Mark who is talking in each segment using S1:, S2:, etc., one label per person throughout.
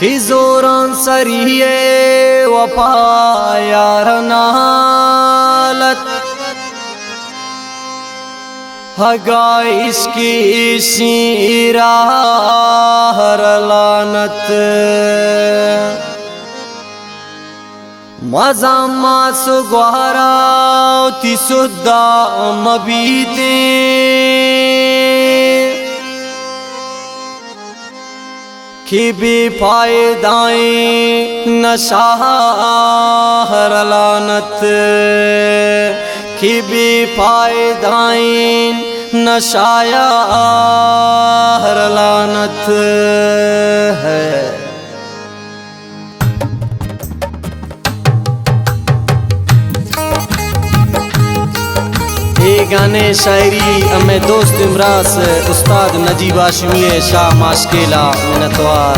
S1: जोरान सरिये वफा यार नालत हगा इसकी सीरा हर लानत मजा मासु ग्वारा ती सुद्धा मबीते कि बेफायदाएं नशा हर लानत कि बेफायदाएं नशाया हर लानत है। ये गाने शायरी अमे दोस्त इमरास उस्ताद नजीब हाशमी शाह माशकेला मिन्नतवार।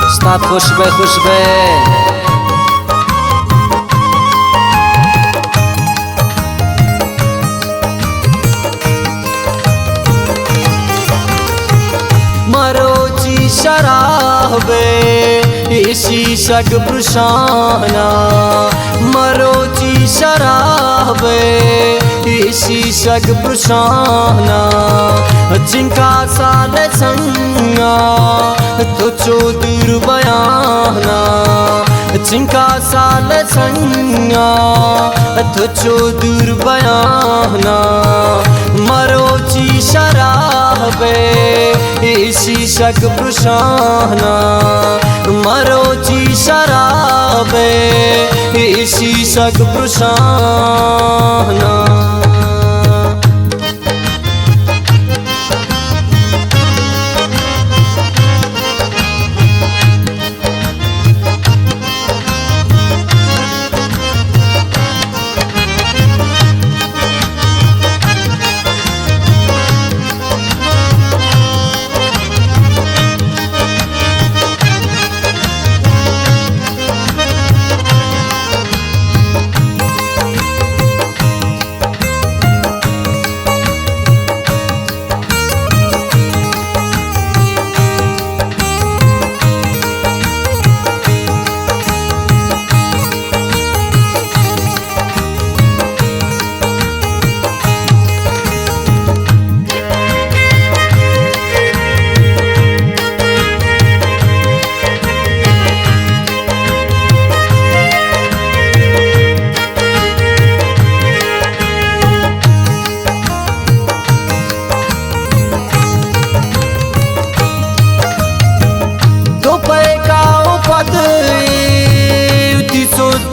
S1: उस्ताद खुशबे खुशबे मरोची शराबे इसी शक प्रशाना मरोची शराबे इसी शक प्रशाना जिनका साल संगा तो चौदूर बयाना जिनका साल संगा तो चौदूर बयाना मरोची शराबे इसी शक प्रशाना मरोची शराबे इसी शक प्रशाना।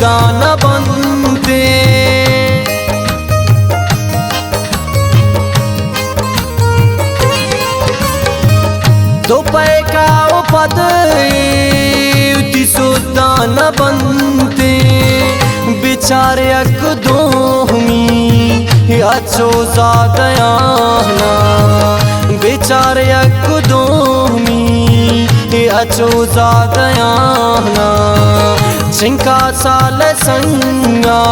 S1: दाना बनते दो पैका पद दाना बनते बेचारे अक दोमी अच्छो ज़ादयाना बेचारे अक दोमी अच्छो ज़ादयाना जिनका साल संगा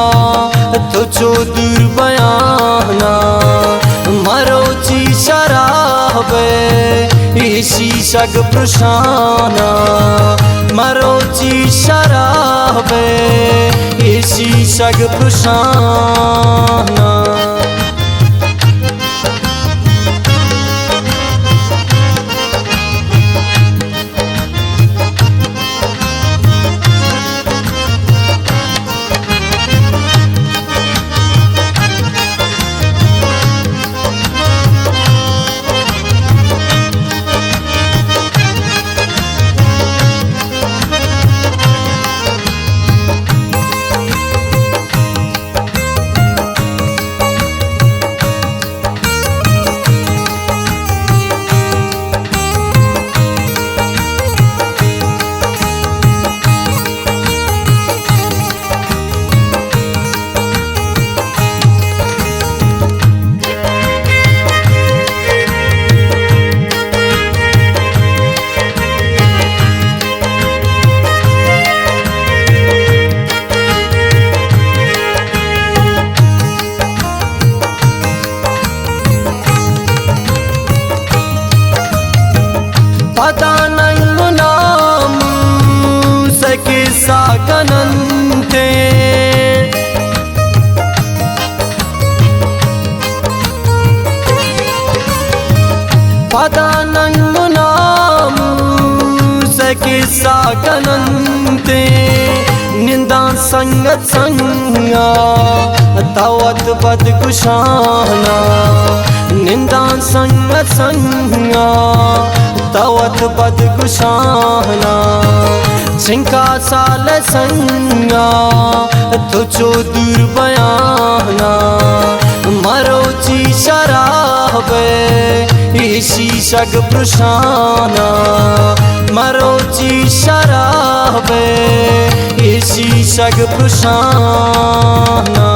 S1: तो चौदूर बयाना मरोची शराबे इसी शक प्रशाना मरोची शराबे इसी शक प्रशाना। पदानंग नाम सके सागनंते निंदा संगत संगा तवत बद कुशाना निंदा संगत संगा तवत बद कुशाना सिंका साल संगा तुझो दुर्बयाना मरोची शराबे इसी शग प्रशाना मरोची शराबे इसी शग प्रशाना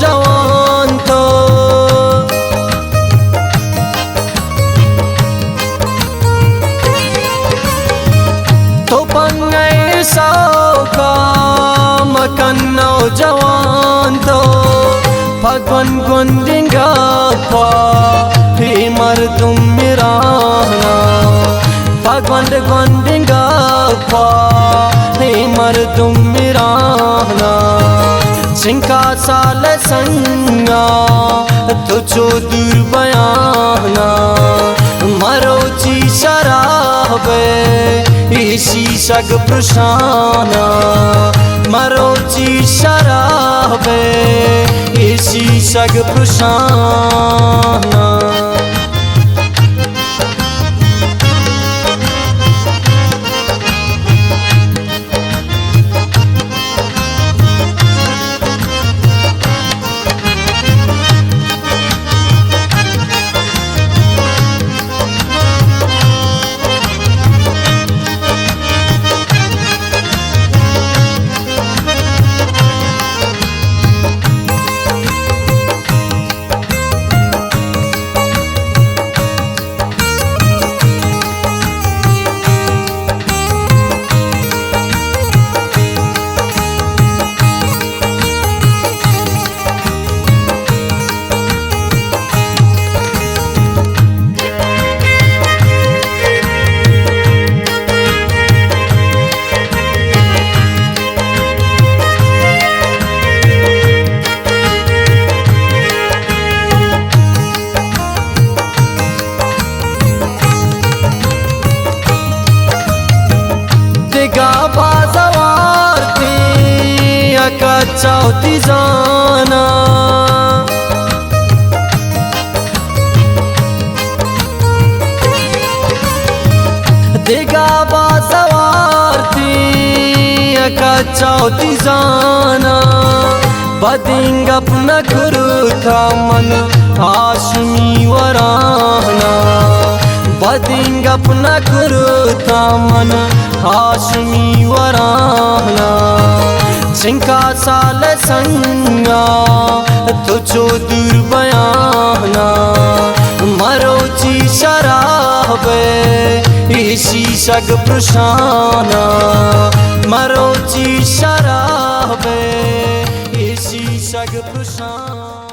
S1: जवान तो पंगे सौका मकन्नो जवान तो भगवन गुंडिंगा पा ही मर तुम मिराना भगवन गुंडिंगा पा ही मर तुम मिराना सिंका साल संगा तुझो दुर्बयाना मरोची शराबे इसी शग प्रशाना मरोची शराबे इसी शग प्रशाना चौथी जाना दिगा बाजवार थी चौथी जाना बदिंग अपना गुरु था मन हाशमी वराना बदिंग अपना गुरु था मन हाशमी वराना सिंका साल संगा तुझो दुर्बयाना मरोची शराबे इसी शग प्रशाना मरोची शराबे इसी शग प्रशाना।